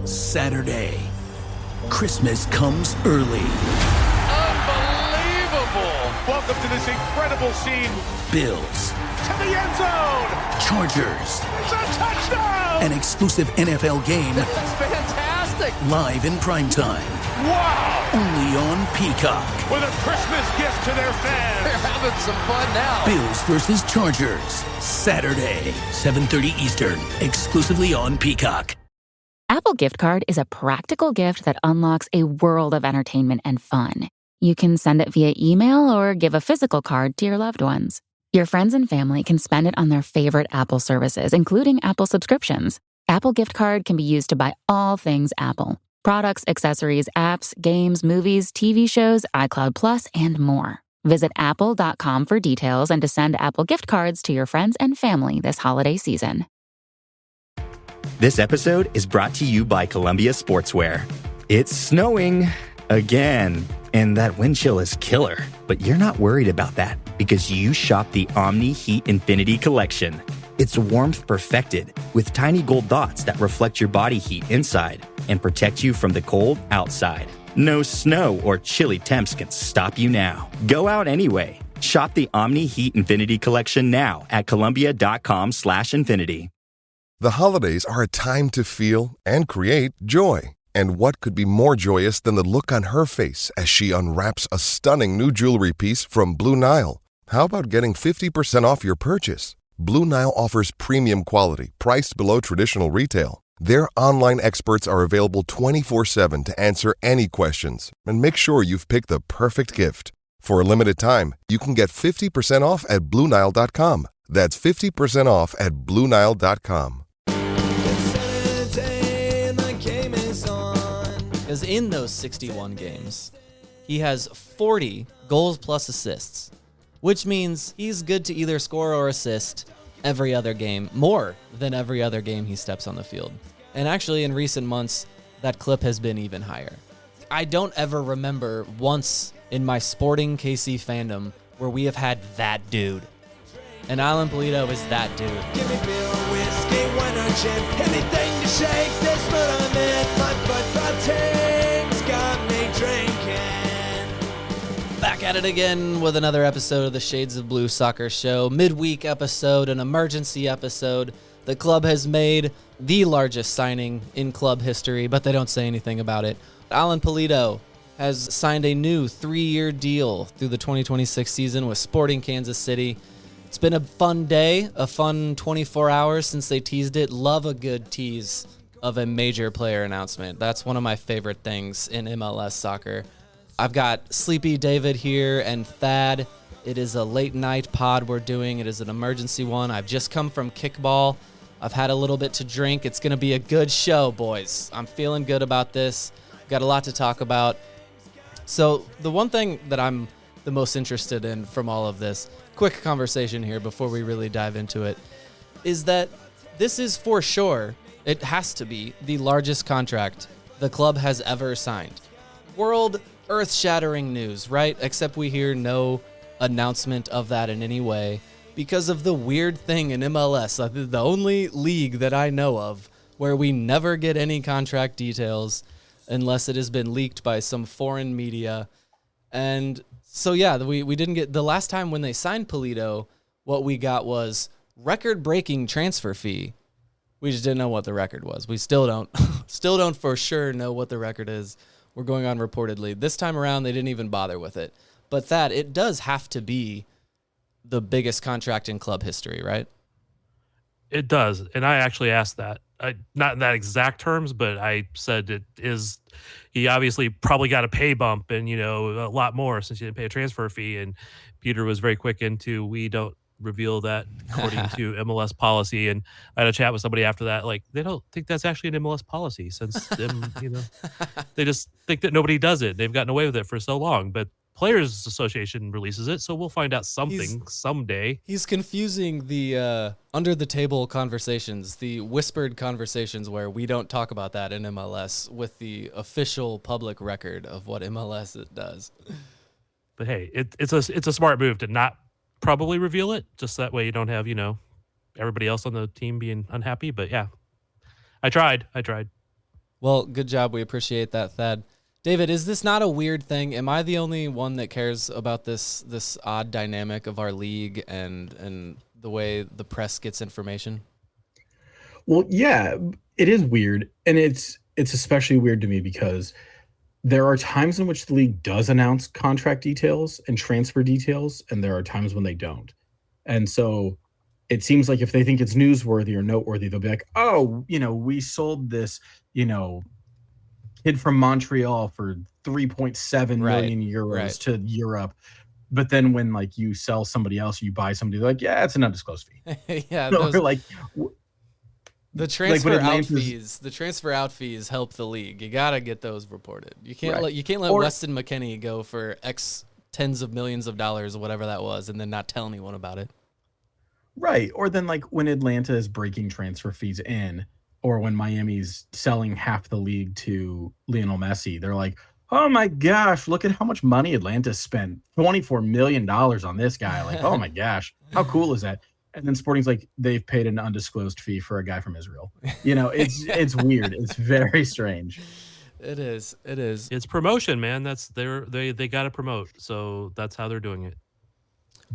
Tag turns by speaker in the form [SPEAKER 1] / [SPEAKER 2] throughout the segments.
[SPEAKER 1] Saturday. Christmas comes early.
[SPEAKER 2] Unbelievable! Welcome to this incredible scene.
[SPEAKER 1] Bills.
[SPEAKER 2] To the end zone!
[SPEAKER 1] Chargers.
[SPEAKER 2] It's a touchdown!
[SPEAKER 1] An exclusive NFL game.
[SPEAKER 2] That's fantastic!
[SPEAKER 1] Live in primetime.
[SPEAKER 2] Wow!
[SPEAKER 1] Only on Peacock.
[SPEAKER 2] With a Christmas gift to their fans.
[SPEAKER 3] They're having some fun now.
[SPEAKER 1] Bills versus Chargers. Saturday, 7:30 Eastern. Exclusively on Peacock.
[SPEAKER 4] Apple Gift Card is a practical gift that unlocks a world of entertainment and fun. You can send it via email or give a physical card to your loved ones. Your friends and family can spend it on their favorite Apple services, including Apple subscriptions. Apple Gift Card can be used to buy all things Apple. Products, accessories, apps, games, movies, TV shows, iCloud Plus, and more. Visit apple.com for details and to send Apple Gift Cards to your friends and family this holiday season.
[SPEAKER 5] This episode is brought to you by Columbia Sportswear. It's snowing again, and that wind chill is killer. But you're not worried about that because you shop the Omni Heat Infinity Collection. It's warmth perfected with tiny gold dots that reflect your body heat inside and protect you from the cold outside. No snow or chilly temps can stop you now. Go out anyway. Shop the Omni Heat Infinity Collection now at Columbia.com/infinity.
[SPEAKER 6] The holidays are a time to feel and create joy. And what could be more joyous than the look on her face as she unwraps a stunning new jewelry piece from Blue Nile? How about getting 50% off your purchase? Blue Nile offers premium quality, priced below traditional retail. Their online experts are available 24/7 to answer any questions and make sure you've picked the perfect gift. For a limited time, you can get 50% off at BlueNile.com. That's 50% off at BlueNile.com.
[SPEAKER 7] Because in those 61 games, he has 40 goals plus assists, which means he's good to either score or assist every other game, more than every other game he steps on the field. And actually, in recent months, that clip has been even higher. I don't ever remember once in my sporting KC fandom where we have had that dude. And Alan Pulido is that dude.
[SPEAKER 8] Give me beer or whiskey, wine or gin, anything to shake this mood I'm in. My football team's got me drinking.
[SPEAKER 7] Back at it again with another episode of the Shades of Blue Soccer Show. Midweek episode, an emergency episode. The club has made the largest signing in club history, but they don't say anything about it. Alan Pulido has signed a new 3-year deal through the 2026 season with Sporting Kansas City. It's been a fun day, a fun 24 hours since they teased it. Love a good tease of a major player announcement. That's one of my favorite things in MLS soccer. I've got Sleepy David here and Thad. It is a late night pod we're doing. It is an emergency one. I've just come from kickball. I've had a little bit to drink. It's going to be a good show, boys. I'm feeling good about this. Got a lot to talk about. So the one thing that I'm the most interested in from all of this, quick conversation here before we really dive into it, is that this is for sure, it has to be the largest contract the club has ever signed. World earth-shattering news, right? Except we hear no announcement of that in any way because of the weird thing in MLS, the only league that I know of where we never get any contract details unless it has been leaked by some foreign media. And so, yeah, we didn't get... The last time when they signed Pulido, what we got was record-breaking transfer fee. We just didn't know what the record was. We still don't for sure know what the record is. We're going on reportedly. This time around, they didn't even bother with it. But that, it does have to be the biggest contract in club history, right?
[SPEAKER 9] It does. And I actually asked that. Not in that exact terms, but I said it is. He obviously probably got a pay bump and, a lot more since he didn't pay a transfer fee. And Peter was very quick into, we don't reveal that according to MLS policy. And I had a chat with somebody after that. Like, they don't think that's actually an MLS policy since, they just think that nobody does it. They've gotten away with it for so long. But Players Association releases it, so we'll find out something someday.
[SPEAKER 7] He's confusing the under-the-table conversations, the whispered conversations where we don't talk about that in MLS with the official public record of what MLS does.
[SPEAKER 9] But hey, it's a smart move to not probably reveal it, just that way you don't have, everybody else on the team being unhappy. But yeah, I tried.
[SPEAKER 7] Well, good job. We appreciate that, Thad. David, is this not a weird thing? Am I the only one that cares about this odd dynamic of our league and the way the press gets information?
[SPEAKER 3] Well, yeah, it is weird, and it's especially weird to me because there are times in which the league does announce contract details and transfer details, and there are times when they don't. And so it seems like if they think it's newsworthy or noteworthy, they'll be like, "Oh, we sold this, kid from Montreal for 3.7 million euros to Europe." But then when like you sell somebody else, you buy somebody, they're like, "Yeah, it's an undisclosed fee."
[SPEAKER 7] Yeah, the transfer out fees help the league. You gotta get those reported. You can't let Weston McKennie go for X tens of millions of dollars or whatever that was, and then not tell anyone about it.
[SPEAKER 3] Right. Or then like when Atlanta is breaking transfer fees in, or when Miami's selling half the league to Lionel Messi, they're like, "Oh my gosh, look at how much money Atlanta spent. $24 million on this guy." Like, oh my gosh, how cool is that? And then Sporting's like, they've paid an undisclosed fee for a guy from Israel. It's weird. It's very strange.
[SPEAKER 7] It is.
[SPEAKER 9] It's promotion, man. They got to promote. So that's how they're doing it.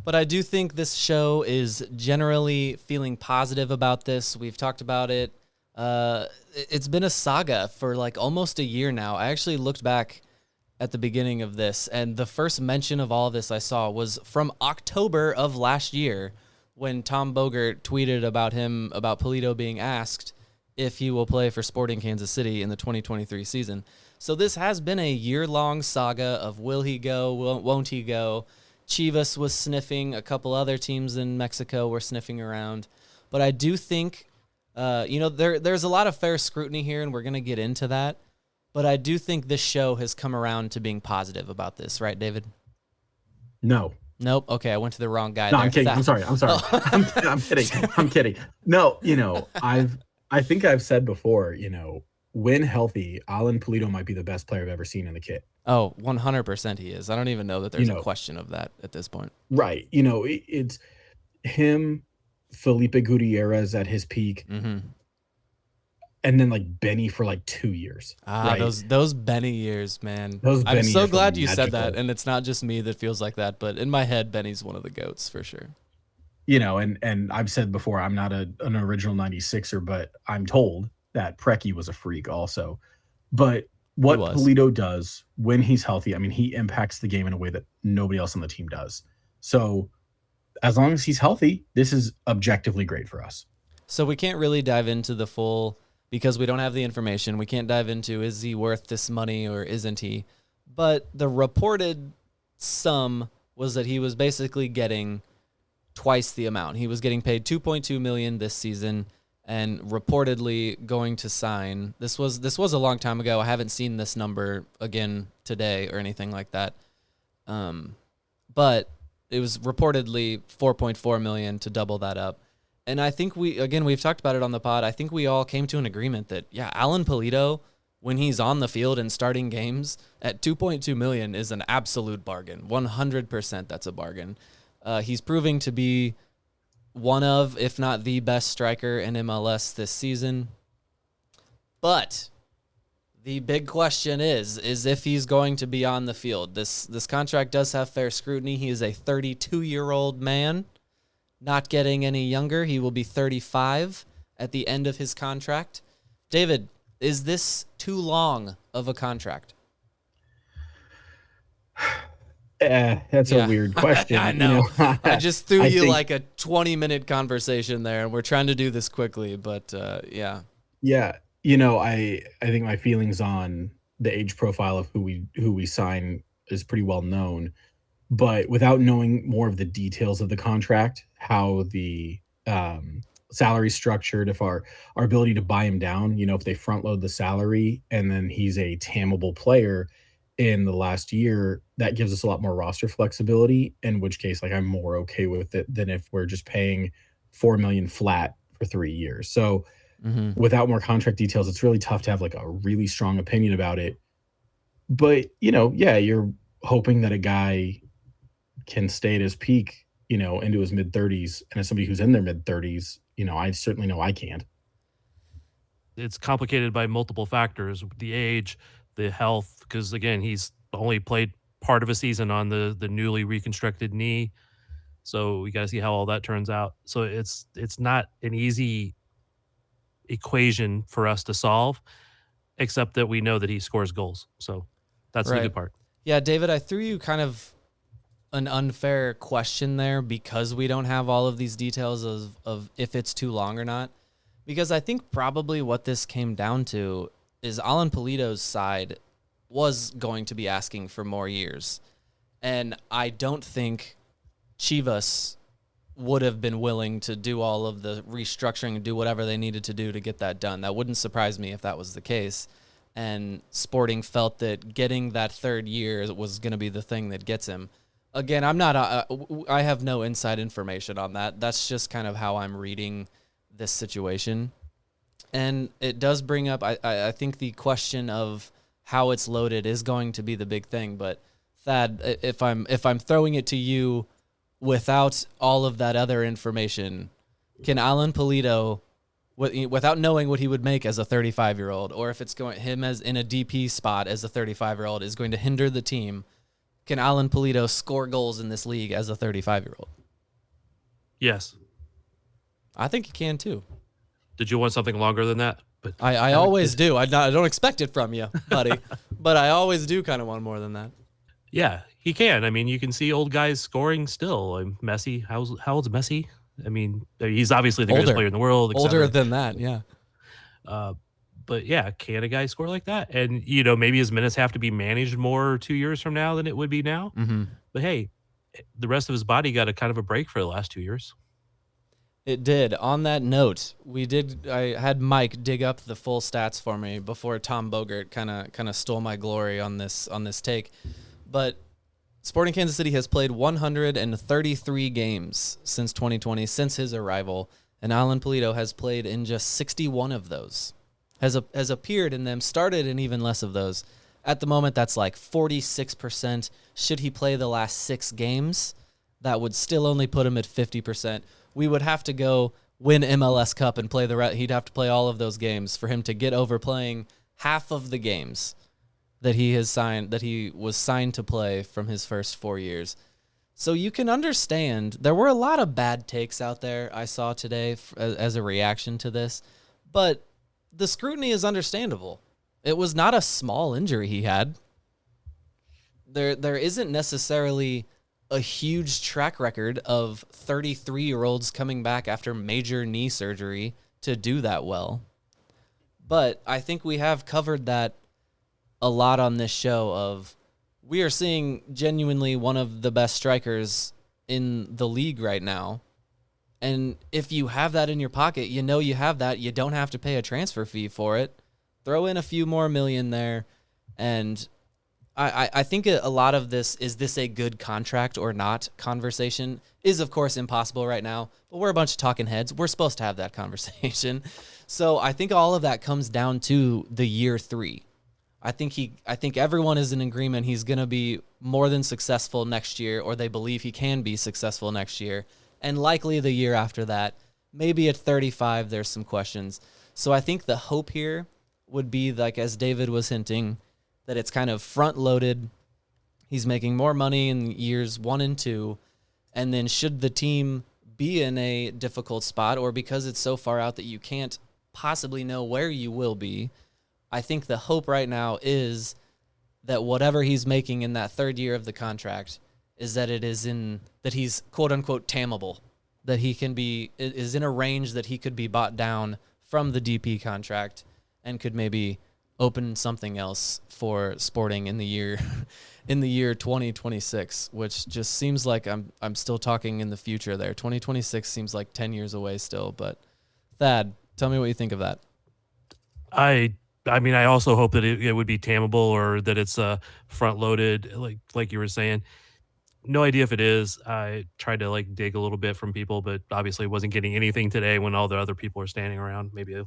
[SPEAKER 7] But I do think this show is generally feeling positive about this. We've talked about it. It's been a saga for like almost a year now. I actually looked back at the beginning of this, and the first mention of all of this I saw was from October of last year, when Tom Bogert tweeted about Pulido being asked if he will play for Sporting Kansas City in the 2023 season. So this has been a year-long saga of will he go, won't he go. Chivas was sniffing. A couple other teams in Mexico were sniffing around. But I do think, there's a lot of fair scrutiny here, and we're going to get into that. But I do think this show has come around to being positive about this, right, David?
[SPEAKER 3] No.
[SPEAKER 7] Nope. Okay, I went to the wrong guy.
[SPEAKER 3] No,
[SPEAKER 7] there.
[SPEAKER 3] I'm kidding. I'm sorry.
[SPEAKER 7] Oh.
[SPEAKER 3] I'm kidding. I'm kidding. No, I think I've said before, when healthy, Alan Pulido might be the best player I've ever seen in the kit.
[SPEAKER 7] Oh, 100% he is. I don't even know that there's a question of that at this point.
[SPEAKER 3] Right. It's him, Felipe Gutierrez at his peak, and then like Benny for like 2 years.
[SPEAKER 7] Right? Those Benny years, man.
[SPEAKER 3] I'm
[SPEAKER 7] so glad you said that, and it's not just me that feels like that, but in my head, Benny's one of the GOATs for sure.
[SPEAKER 3] And I've said before, I'm not an original 96er, but I'm told that Preki was a freak also. But what Pulido does when he's healthy, I mean, he impacts the game in a way that nobody else on the team does. So as long as he's healthy, this is objectively great for us.
[SPEAKER 7] So we can't really dive into the full, because we don't have the information. We can't dive into, is he worth this money or isn't he? But the reported sum was that he was basically getting twice the amount. He was getting paid $2.2 million this season, and reportedly going to sign. This was a long time ago. I haven't seen this number again today or anything like that. But it was reportedly $4.4 million to double that up. And I think we've talked about it on the pod. I think we all came to an agreement that, Alan Pulido, when he's on the field and starting games at $2.2 million is an absolute bargain. 100% that's a bargain. He's proving to be one of, if not the best striker in MLS this season. But the big question is if he's going to be on the field. This contract does have fair scrutiny. He is a 32-year-old man, not getting any younger. He will be 35 at the end of his contract. David, is this too long of a contract?
[SPEAKER 3] That's a weird question.
[SPEAKER 7] I know. I just threw you like a 20-minute conversation there, and we're trying to do this quickly, but yeah.
[SPEAKER 3] Yeah, I think my feelings on the age profile of who we sign is pretty well known, but without knowing more of the details of the contract, how the salary structured, if our ability to buy him down, if they front load the salary and then he's a tammable player in the last year, that gives us a lot more roster flexibility, in which case I'm more okay with it than if we're just paying $4 million flat for 3 years. So without more contract details, it's really tough to have like a really strong opinion about it. But you're hoping that a guy can stay at his peak, into his mid 30s. And as somebody who's in their mid 30s, I certainly know I can't.
[SPEAKER 9] it's complicated by multiple factors: the age, the health. Because again, he's only played part of a season on the newly reconstructed knee, so we got to see how all that turns out. So it's not an easy equation for us to solve, except that we know that he scores goals. So that's the
[SPEAKER 7] Right.
[SPEAKER 9] good part.
[SPEAKER 7] Yeah, David, I threw you kind of an unfair question there because we don't have all of these details of if it's too long or not. Because I think probably what this came down to is Alan Pulido's side was going to be asking for more years. And I don't think Chivas would have been willing to do all of the restructuring and do whatever they needed to do to get that done. That wouldn't surprise me if that was the case. And Sporting felt that getting that third year was going to be the thing that gets him. Again, I'm not. I have no inside information on that. That's just kind of how I'm reading this situation, and it does bring up. I think the question of how it's loaded is going to be the big thing. But Thad, if I'm throwing it to you without all of that other information, can Alan Pulido, without knowing what he would make as a 35-year-old, or if it's going him as in a DP spot as a 35-year-old is going to hinder the team, can Alan Pulido score goals in this league as a 35-year-old?
[SPEAKER 9] Yes.
[SPEAKER 7] I think he can too.
[SPEAKER 9] Did you want something longer than that? But
[SPEAKER 7] I always do. I don't expect it from you, buddy, but I always do kind of want more than that.
[SPEAKER 9] yeah, he can. I mean, you can see old guys scoring still. Messi, how old's Messi? I mean, he's obviously the greatest
[SPEAKER 7] Older.
[SPEAKER 9] player in the world. et
[SPEAKER 7] Older
[SPEAKER 9] cetera.
[SPEAKER 7] than that, yeah.
[SPEAKER 9] But yeah, can a guy score like that? And maybe his minutes have to be managed more 2 years from now than it would be now.
[SPEAKER 7] Mm-hmm.
[SPEAKER 9] But hey, the rest of his body got a kind of a break for the last 2 years.
[SPEAKER 7] It did. On that note, I had Mike dig up the full stats for me before Tom Bogert kind of stole my glory on this take. But Sporting Kansas City has played 133 games since 2020, since his arrival, and Alan Pulido has played in just 61 of those. Has appeared in them, started in even less of those. At the moment, that's like 46%. Should he play the last 6 games, that would still only put him at 50%. We would have to go win MLS Cup and play he'd have to play all of those games for him to get over playing half of the games that he was signed to play from his first 4 years. So you can understand there were a lot of bad takes out there I saw today as a reaction to this, but the scrutiny is understandable. It was not a small injury he had. There isn't necessarily a huge track record of 33-year-olds coming back after major knee surgery to do that well. But I think we have covered that a lot on this show of we are seeing genuinely one of the best strikers in the league right now. And if you have that in your pocket, you have that. You don't have to pay a transfer fee for it. Throw in a few more million there. And I think a lot of this, is this a good contract or not conversation, is of course impossible right now. But we're a bunch of talking heads. We're supposed to have that conversation. So I think all of that comes down to the year 3. I think everyone is in agreement he's going to be more than successful next year, or they believe he can be successful next year, and likely the year after that. Maybe at 35, there's some questions. So I think the hope here would be, like as David was hinting, that it's kind of front-loaded. He's making more money in years 1 and 2, and then should the team be in a difficult spot, or because it's so far out that you can't possibly know where you will be, I think the hope right now is that whatever he's making in that 3rd year of the contract is that that he's quote unquote tameable, that he is in a range that he could be bought down from the DP contract and could maybe open something else for Sporting in the year 2026, which just seems like I'm still talking in the future there. 2026 seems like 10 years away still, but Thad, tell me what you think of that.
[SPEAKER 9] I mean, I also hope that it would be tameable, or that it's front loaded, like you were saying. No idea if it is. I tried to dig a little bit from people, but obviously wasn't getting anything today when all the other people are standing around. Maybe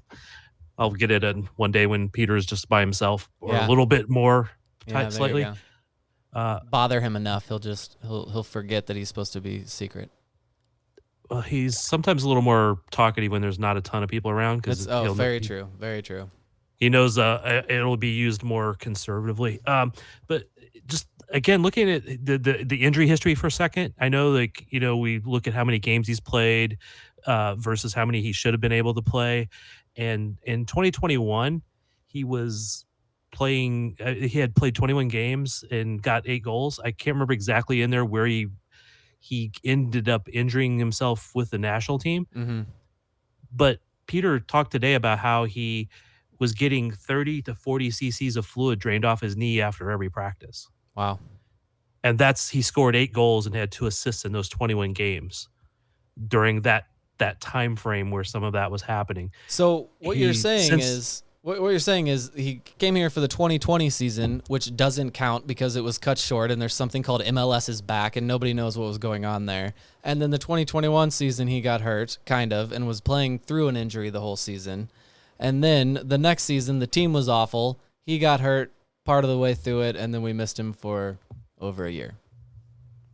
[SPEAKER 9] I'll get it one day when Peter's just by himself, or a little bit more slightly.
[SPEAKER 7] Bother him enough, he'll forget that he's supposed to be secret.
[SPEAKER 9] he's sometimes a little more talkative when there's not a ton of people around because
[SPEAKER 7] Very true. Very true.
[SPEAKER 9] he knows it'll be used more conservatively. But just again, looking at the injury history for a second, I know we look at how many games he's played versus how many he should have been able to play, and in 2021 he was playing. He had played 21 games and got 8 goals. I can't remember exactly in there where he ended up injuring himself with the national team.
[SPEAKER 7] Mm-hmm.
[SPEAKER 9] But Peter talked today about how he was getting 30 to 40 cc's of fluid drained off his knee after every practice.
[SPEAKER 7] Wow.
[SPEAKER 9] And he scored 8 goals and had 2 assists in those 21 games during that time frame where some of that was happening.
[SPEAKER 7] So what you're saying is he came here for the 2020 season, which doesn't count because it was cut short and there's something called MLS is back and nobody knows what was going on there. And then the 2021 season he got hurt, kind of, and was playing through an injury the whole season. And then the next season the team was awful. He got hurt part of the way through it, and then we missed him for over a year.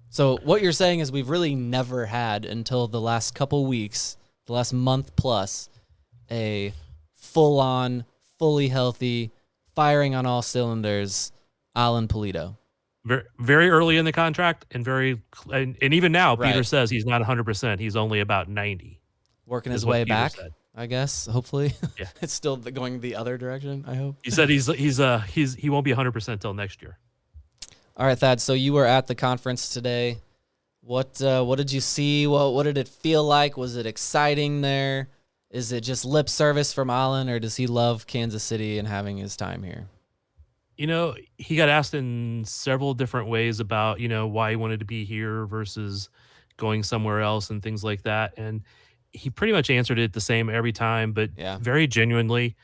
[SPEAKER 7] So what you're saying is we've really never had until the last couple weeks, the last month plus, a full-on, fully healthy, firing on all cylinders, Alan Pulido.
[SPEAKER 9] Very, very early in the contract, and even now,
[SPEAKER 7] Right.
[SPEAKER 9] Peter says he's not 100%. He's only about 90.
[SPEAKER 7] Working
[SPEAKER 9] is
[SPEAKER 7] his
[SPEAKER 9] what
[SPEAKER 7] way
[SPEAKER 9] Peter
[SPEAKER 7] back,
[SPEAKER 9] said.
[SPEAKER 7] I guess, hopefully.
[SPEAKER 9] Yeah.
[SPEAKER 7] It's still going the other direction, I hope.
[SPEAKER 9] He said he won't be 100% till next year.
[SPEAKER 7] All right, Thad, so you were at the conference today. What did you see? What did it feel like? Was it exciting there? Is it just lip service from Alan, or does he love Kansas City and having his time here?
[SPEAKER 9] He got asked in several different ways about, why he wanted to be here versus going somewhere else and things like that. And he pretty much answered it the same every time, but very genuinely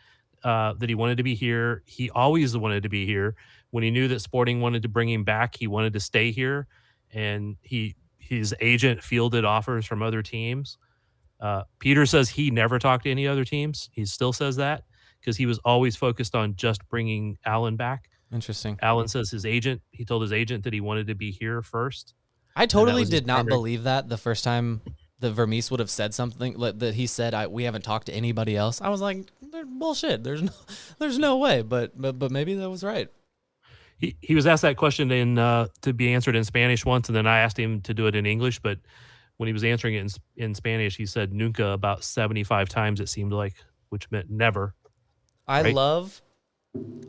[SPEAKER 9] that he wanted to be here. He always wanted to be here. When he knew that Sporting wanted to bring him back, he wanted to stay here. And his agent fielded offers from other teams. Peter says he never talked to any other teams. He still says that because he was always focused on just bringing Alan back.
[SPEAKER 7] Interesting.
[SPEAKER 9] Alan says he told his agent that he wanted to be here first.
[SPEAKER 7] I totally did not believe that the first time that Vermees would have said something that he said, we haven't talked to anybody else. I was like, bullshit. There's no way. But maybe that was right.
[SPEAKER 9] He was asked that question to be answered in Spanish once, and then I asked him to do it in English. But when he was answering it in Spanish, he said nunca about 75 times, it seemed like, which meant never.
[SPEAKER 7] I
[SPEAKER 9] right?
[SPEAKER 7] love,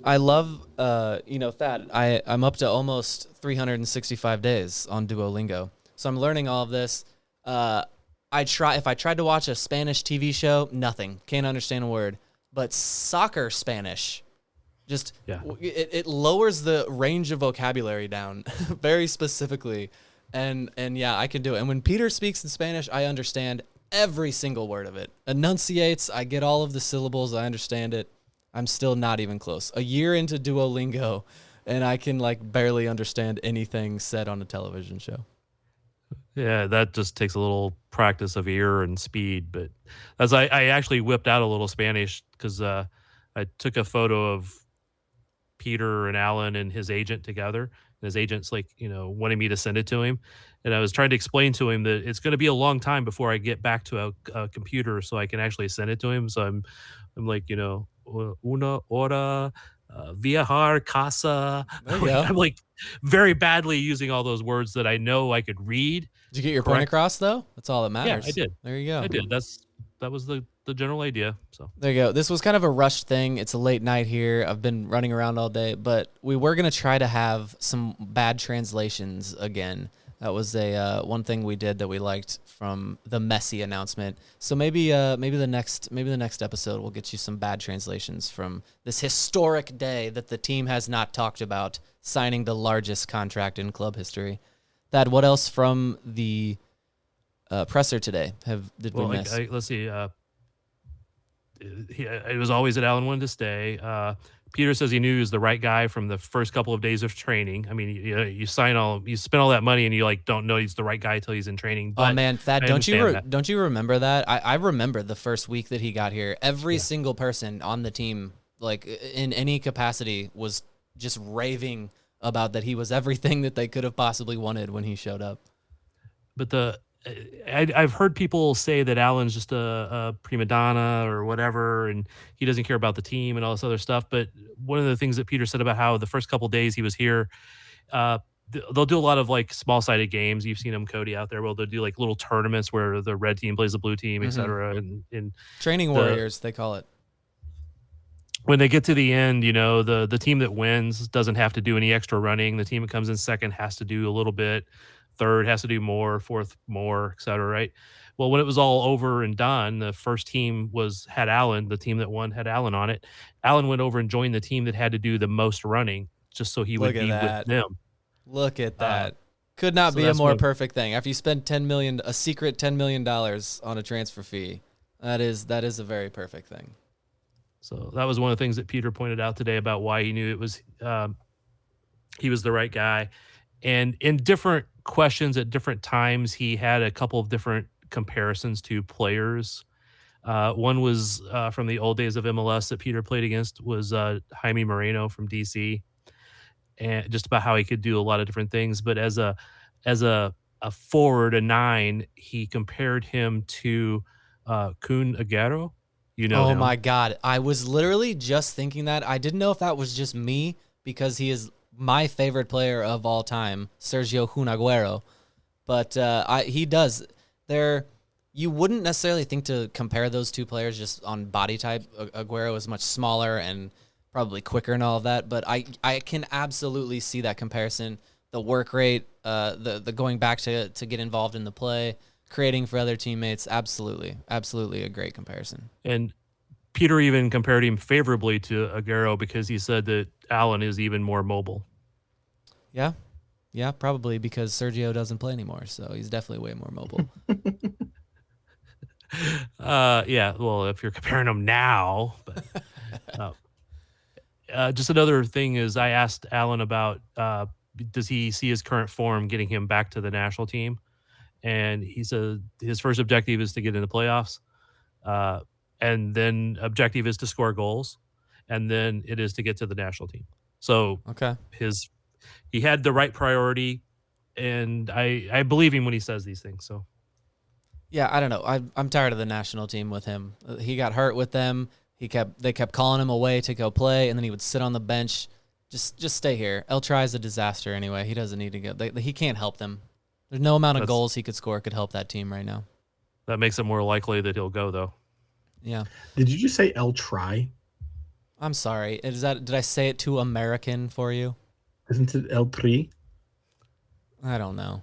[SPEAKER 7] Thad, I'm up to almost 365 days on Duolingo. So I'm learning all of this. If I tried to watch a Spanish TV show, nothing. Can't understand a word. But soccer Spanish, it lowers the range of vocabulary down very specifically. And yeah, I can do it. And when Peter speaks in Spanish, I understand every single word of it. Enunciates, I get all of the syllables, I understand it. I'm still not even close. A year into Duolingo, and I can barely understand anything said on a television show.
[SPEAKER 9] Yeah, that just takes a little practice of ear and speed. But as I actually whipped out a little Spanish because I took a photo of Peter and Alan and his agent together. And his agent's wanting me to send it to him. And I was trying to explain to him that it's going to be a long time before I get back to a computer so I can actually send it to him. So I'm like, una hora, viajar, casa. I'm like very badly using all those words that I know I could read.
[SPEAKER 7] Did you get your point across though? That's all that matters.
[SPEAKER 9] Yeah, I did.
[SPEAKER 7] There you go.
[SPEAKER 9] I did. That was the general idea. So
[SPEAKER 7] there you go. This was kind of a rushed thing. It's a late night here. I've been running around all day, but we were going to try to have some bad translations again. That was one thing we did that we liked from the Messi announcement. So maybe the next episode we'll get you some bad translations from this historic day that the team has not talked about, signing the largest contract in club history. Thad, what else from the presser today did we miss?
[SPEAKER 9] Let's see. It was always that Alan wanted to stay. Peter says he knew he was the right guy from the first couple of days of training. I mean, you spend all that money and you don't know he's the right guy till he's in training. But
[SPEAKER 7] oh man, Thad, don't you remember that? I remember the first week that he got here. Every single person on the team, in any capacity, was just raving about that he was everything that they could have possibly wanted when he showed up.
[SPEAKER 9] But I've heard people say that Allen's just a prima donna or whatever, and he doesn't care about the team and all this other stuff. But one of the things that Peter said about how the first couple days he was here, they'll do a lot of like small-sided games. You've seen them, Cody, out there. Well, they'll do like little tournaments where the red team plays the blue team, et cetera. And
[SPEAKER 7] Training warriors, they call it.
[SPEAKER 9] When they get to the end, the team that wins doesn't have to do any extra running. The team that comes in second has to do a little bit. Third has to do more, fourth more, et cetera, right? Well, when it was all over and done, the first team had Allen. The team that won had Allen on it. Allen went over and joined the team that had to do the most running just so he would be with them.
[SPEAKER 7] Look at that. Could not be a more perfect thing. After you spend a secret $10 million on a transfer fee, that is a very perfect thing.
[SPEAKER 9] So that was one of the things that Peter pointed out today about why he knew he was the right guy. And in different questions at different times, he had a couple of different comparisons to players. One was from the old days of MLS that Peter played against was Jaime Moreno from DC, and just about how he could do a lot of different things. But as a forward, a 9, he compared him to Kun Aguero.
[SPEAKER 7] Oh my God. I was literally just thinking that. I didn't know if that was just me because he is my favorite player of all time, Sergio Kun Aguero. But he does. You wouldn't necessarily think to compare those two players just on body type. Aguero is much smaller and probably quicker and all of that. But I can absolutely see that comparison. The work rate, the going back to get involved in the play, creating for other teammates, absolutely a great comparison.
[SPEAKER 9] And Peter even compared him favorably to Aguero because he said that Allen is even more mobile.
[SPEAKER 7] Yeah, probably because Sergio doesn't play anymore, so he's definitely way more mobile.
[SPEAKER 9] Yeah, well, if you're comparing them now. But, just another thing is I asked Allen about does he see his current form getting him back to the national team? And he said his first objective is to get in the playoffs. And then objective is to score goals. And then it is to get to the national team. So
[SPEAKER 7] okay,
[SPEAKER 9] he had the right priority. And I believe him when he says these things. So
[SPEAKER 7] yeah, I don't know. I'm tired of the national team with him. He got hurt with them. They kept calling him away to go play. And then he would sit on the bench. Just stay here. El Tri is a disaster anyway. He doesn't need to go. He can't help them. There's no amount of goals he could score could help that team right now.
[SPEAKER 9] That makes it more likely that he'll go, though.
[SPEAKER 7] Yeah.
[SPEAKER 3] Did you just say El Tri?
[SPEAKER 7] I'm sorry. Did I say it too American for you?
[SPEAKER 3] Isn't it El Tri?
[SPEAKER 7] I don't know.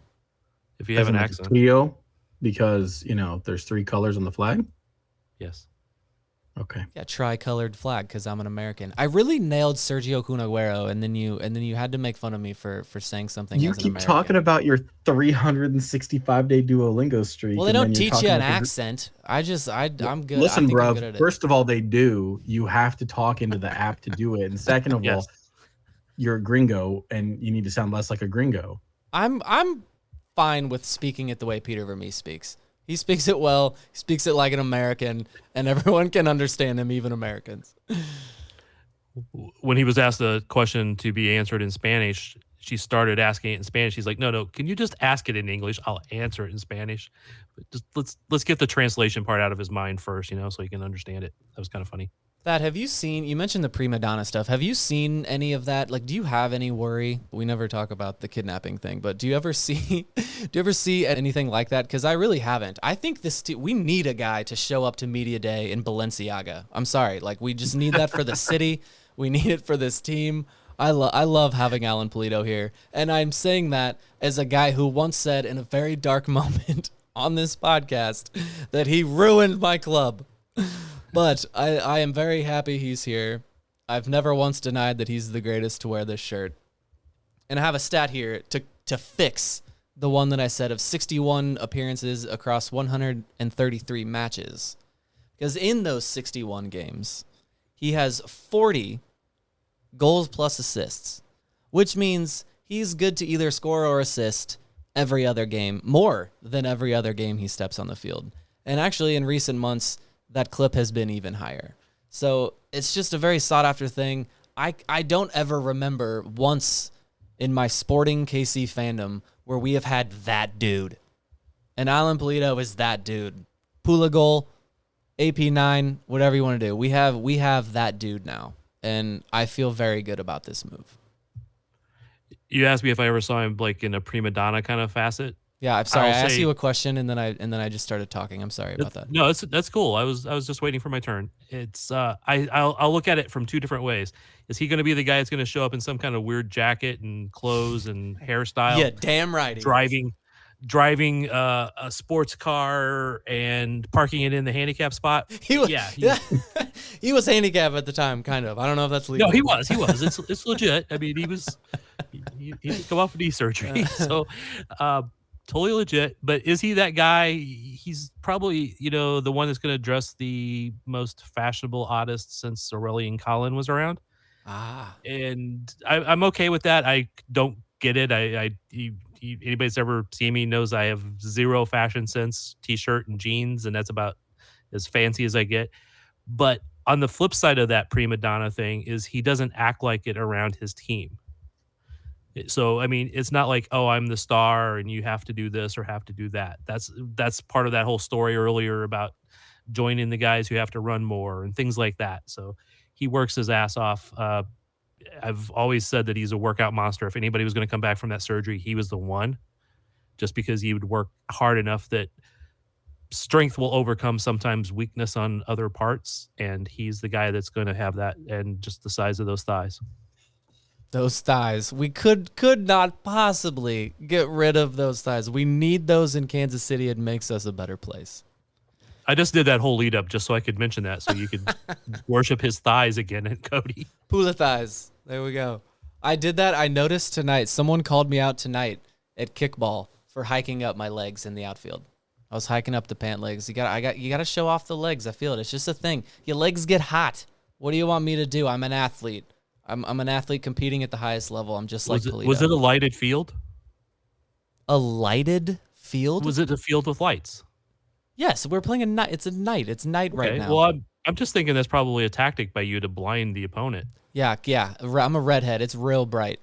[SPEAKER 9] If you have an accent.
[SPEAKER 3] Trio, because, there's 3 colors on the flag?
[SPEAKER 9] Yes.
[SPEAKER 3] Okay.
[SPEAKER 7] Yeah, tri-colored flag because I'm an American. I really nailed Sergio Kun Aguero, and then you had to make fun of me for saying something.
[SPEAKER 3] You
[SPEAKER 7] as an
[SPEAKER 3] keep
[SPEAKER 7] American.
[SPEAKER 3] talking about your 365-day Duolingo streak.
[SPEAKER 7] Well, they don't teach you an accent. I'm good.
[SPEAKER 3] Listen,
[SPEAKER 7] I'm
[SPEAKER 3] bro.
[SPEAKER 7] good at it.
[SPEAKER 3] First of all, they do. You have to talk into the app to do it, and second of all, you're a gringo, and you need to sound less like a gringo.
[SPEAKER 7] I'm fine with speaking it the way Peter Vermees speaks. He speaks it well. He speaks it like an American, and everyone can understand him, even Americans.
[SPEAKER 9] When he was asked a question to be answered in Spanish, she started asking it in Spanish. He's like, no, can you just ask it in English? I'll answer it in Spanish. But just let's get the translation part out of his mind first, so he can understand it. That was kind of funny.
[SPEAKER 7] Thad, have you seen, you mentioned the prima donna stuff. Have you seen any of that? Like, do you have any worry? We never talk about the kidnapping thing, but do you ever see anything like that? Because I really haven't. I think we need a guy to show up to media day in Balenciaga. I'm sorry. Like, we just need that for the city. We need it for this team. I love having Alan Pulido here. And I'm saying that as a guy who once said in a very dark moment on this podcast that he ruined my club. But I am very happy he's here. I've never once denied that he's the greatest to wear this shirt. And I have a stat here to fix the one that I said of 61 appearances across 133 matches. Because in those 61 games, he has 40 goals plus assists, which means he's good to either score or assist every other game, more than every other game he steps on the field. And actually, in recent months, that clip has been even higher. So it's just a very sought-after thing. I don't ever remember once in my sporting KC fandom where we have had that dude. And Alan Pulido is that dude. Pula goal, AP9, whatever you want to do. We have that dude now. And I feel very good about this move.
[SPEAKER 9] You asked me if I ever saw him like in a prima donna kind of facet.
[SPEAKER 7] Yeah, I'm sorry.
[SPEAKER 9] I'll
[SPEAKER 7] I asked
[SPEAKER 9] say-
[SPEAKER 7] you a question and then I just started talking. I'm sorry about that.
[SPEAKER 9] No, that's cool. I was just waiting for my turn. It's I'll look at it from two different ways. Is he going to be the guy that's going to show up in some kind of weird jacket and clothes and hairstyle?
[SPEAKER 7] Yeah, damn right.
[SPEAKER 9] Driving a sports car and parking it in the handicap spot.
[SPEAKER 7] He was, he was handicapped at the time, kind of. I don't know if that's legal.
[SPEAKER 9] No, he was. It's legit. I mean, he come off knee surgery, so totally legit. But is he that guy? He's probably the one that's going to dress the most fashionable, oddest since Aurelian Collin was around. And I'm okay with that. I don't get it. Anybody that's ever seen me knows I have zero fashion sense, t-shirt and jeans, and that's about as fancy as I get. But on the flip side of that prima donna thing is he doesn't act like it around his team. So, I mean, it's not like, oh, I'm the star and you have to do this or have to do that. That's part of that whole story earlier about joining the guys who have to run more and things like that. So he works his ass off. I've always said that he's a workout monster. If anybody was going to come back from that surgery, he was the one, just because he would work hard enough that strength will overcome sometimes weakness on other parts. And he's the guy that's going to have that, and just the size of those thighs.
[SPEAKER 7] Those thighs. We could not possibly get rid of those thighs. We need those in Kansas City. It makes us a better place.
[SPEAKER 9] I just did that whole lead up just so I could mention that, so you could worship his thighs again at Cody.
[SPEAKER 7] Pula thighs. There we go. I did that. I noticed tonight, someone called me out tonight at kickball for hiking up my legs in the outfield. I was hiking up the pant legs. You got to show off the legs. I feel it. It's just a thing. Your legs get hot. What do you want me to do? I'm an athlete. I'm an athlete competing at the highest level. I'm just like Pulido.
[SPEAKER 9] Was it a lighted field?
[SPEAKER 7] A lighted field?
[SPEAKER 9] Was it a field with lights?
[SPEAKER 7] Yes, we're playing a night. It's a night. It's night right now.
[SPEAKER 9] Well, I'm just thinking that's probably a tactic by you to blind the opponent.
[SPEAKER 7] Yeah. I'm a redhead. It's real bright.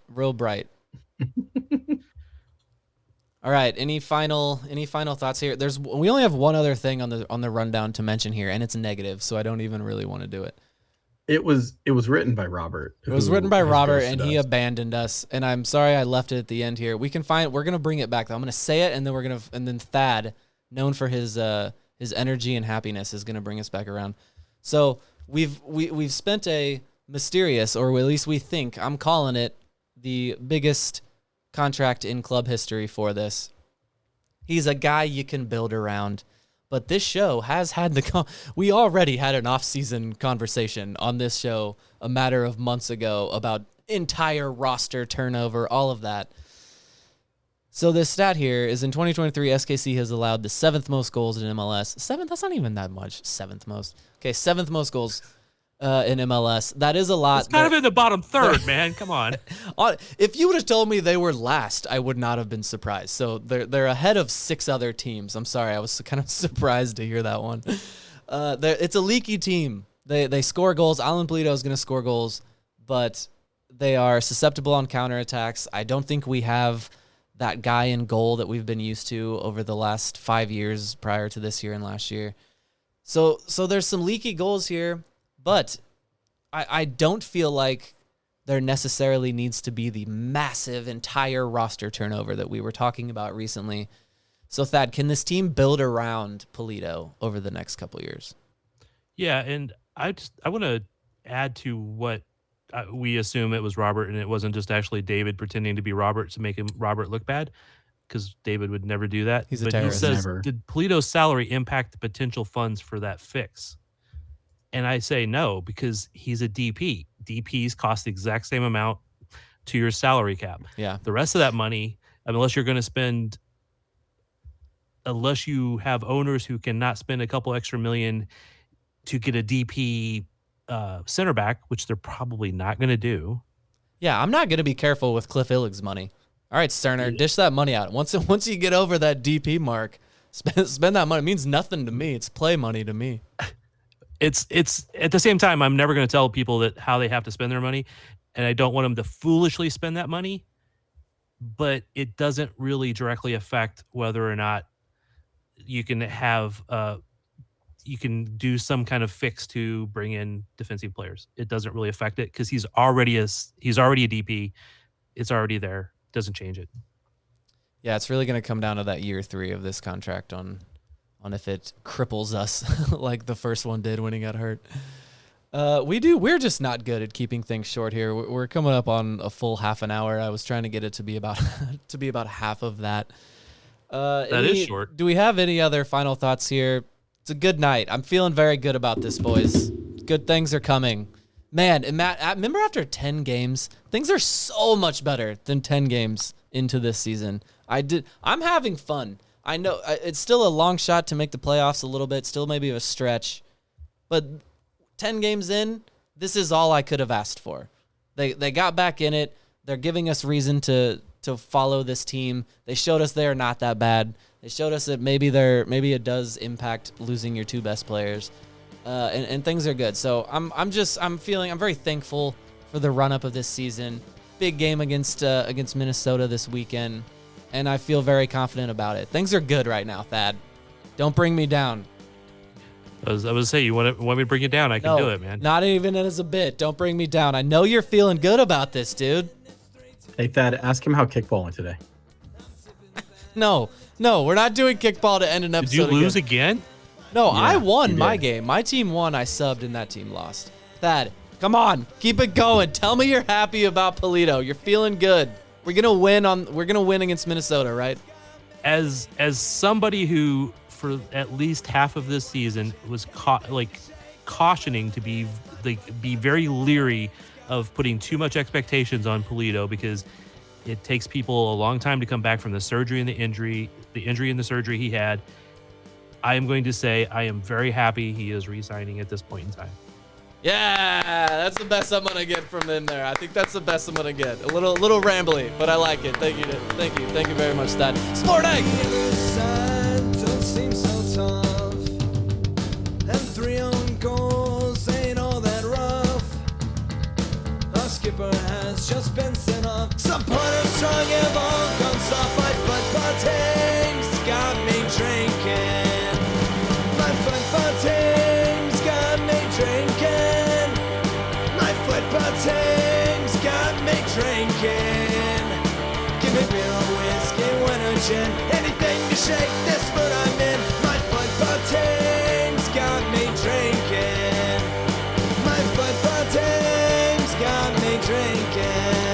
[SPEAKER 7] All right. Any final thoughts here? We only have one other thing on the rundown to mention here, and it's negative, so I don't even really want to do it.
[SPEAKER 3] It was written by Robert.
[SPEAKER 7] It was written by Robert, and he abandoned us. And I'm sorry I left it at the end here. We're gonna bring it back though. I'm gonna say it, and then Thad, known for his energy and happiness, is gonna bring us back around. So we've spent a mysterious, or at least we think, I'm calling it the biggest contract in club history for this. He's a guy you can build around. But this show has had we already had an off-season conversation on this show a matter of months ago about entire roster turnover, all of that. So this stat here is in 2023, SKC has allowed the 7th most goals in MLS. 7th? That's not even that much. 7th most. Okay, 7th most goals in MLS. That is a lot.
[SPEAKER 9] It's kind of in the bottom third, man. Come on.
[SPEAKER 7] If you would have told me they were last, I would not have been surprised. So they're ahead of 6 other teams. I'm sorry, I was kind of surprised to hear that one. It's a leaky team. They score goals. Alan Pulido is going to score goals, but they are susceptible on counterattacks. I don't think we have that guy in goal that we've been used to over the last 5 years prior to this year and last year. So there's some leaky goals here. But I don't feel like there necessarily needs to be the massive entire roster turnover that we were talking about recently. So, Thad, can this team build around Pulido over the next couple years?
[SPEAKER 9] Yeah, and I want to add to what we assume it was Robert, and it wasn't just actually David pretending to be Robert to make Robert look bad, because David would never do that.
[SPEAKER 7] He's a terrorist.
[SPEAKER 9] He says,
[SPEAKER 3] Never.
[SPEAKER 9] did Pulido's salary impact the potential funds for that fix? And I say no, because he's a DP. DPs cost the exact same amount to your salary cap.
[SPEAKER 7] Yeah.
[SPEAKER 9] The rest of that money, unless you have owners who cannot spend a couple extra million to get a DP center back, which they're probably not going to do.
[SPEAKER 7] Yeah, I'm not going to be careful with Cliff Illig's money. All right, Sterner, dish that money out. Once you get over that DP mark, spend that money. It means nothing to me. It's play money to me.
[SPEAKER 9] It's at the same time, I'm never going to tell people that how they have to spend their money, and I don't want them to foolishly spend that money, but it doesn't really directly affect whether or not you can have you can do some kind of fix to bring in defensive players. It doesn't really affect it because he's already a DP. It's already there. Doesn't change it.
[SPEAKER 7] Yeah, it's really going to come down to that year 3 of this contract on if it cripples us like the first one did when he got hurt. We're just not good at keeping things short here. We're coming up on a full half an hour. I was trying to get it to be about half of that.
[SPEAKER 9] That is short.
[SPEAKER 7] Do we have any other final thoughts here? It's a good night. I'm feeling very good about this, boys. Good things are coming. Man, and Matt, remember after 10 games, things are so much better than 10 games into this season. I'm having fun. I know it's still a long shot to make the playoffs a little bit, still maybe a stretch. But 10 games in, this is all I could have asked for. They got back in it. They're giving us reason to follow this team. They showed us they're not that bad. They showed us that maybe it does impact losing your 2 best players, and things are good. So I'm very thankful for the run up of this season. Big game against Minnesota this weekend, and I feel very confident about it. Things are good right now, Thad. Don't bring me down.
[SPEAKER 9] I was going to say, you want me to bring you down? I can do it, man.
[SPEAKER 7] Not even as a bit. Don't bring me down. I know you're feeling good about this, dude.
[SPEAKER 3] Hey, Thad, ask him how kickball went today.
[SPEAKER 7] No, we're not doing kickball to end an episode.
[SPEAKER 9] Did you lose again?
[SPEAKER 7] No,
[SPEAKER 3] Yeah,
[SPEAKER 7] I won
[SPEAKER 3] you
[SPEAKER 7] my
[SPEAKER 3] did.
[SPEAKER 7] game. My team won. I subbed and that team lost. Thad, come on. Keep it going. Tell me you're happy about Pulido. You're feeling good. We're gonna win against Minnesota, right?
[SPEAKER 9] As somebody who for at least half of this season was cautioning to be very leery of putting too much expectations on Pulido because it takes people a long time to come back from the surgery and the injury and the surgery he had. I am going to say I am very happy he is re-signing at this point in time.
[SPEAKER 7] Yeah, that's the best I'm gonna get from in there. I think that's the best I'm gonna get. A little rambly, but I like it. Thank you very much, Thad. Sport Egg.
[SPEAKER 8] Don't seem so tough, and 3 own goals ain't all that rough. Our skipper has just been sent off. Supporters strong have all gone soft. My football team's got me drinking. My football team's got me drinking. My football team's got me drinking. Give me beer or whiskey, wine or gin, anything to shake this mood I'm in. My football team's got me drinking. My football team's got me drinking.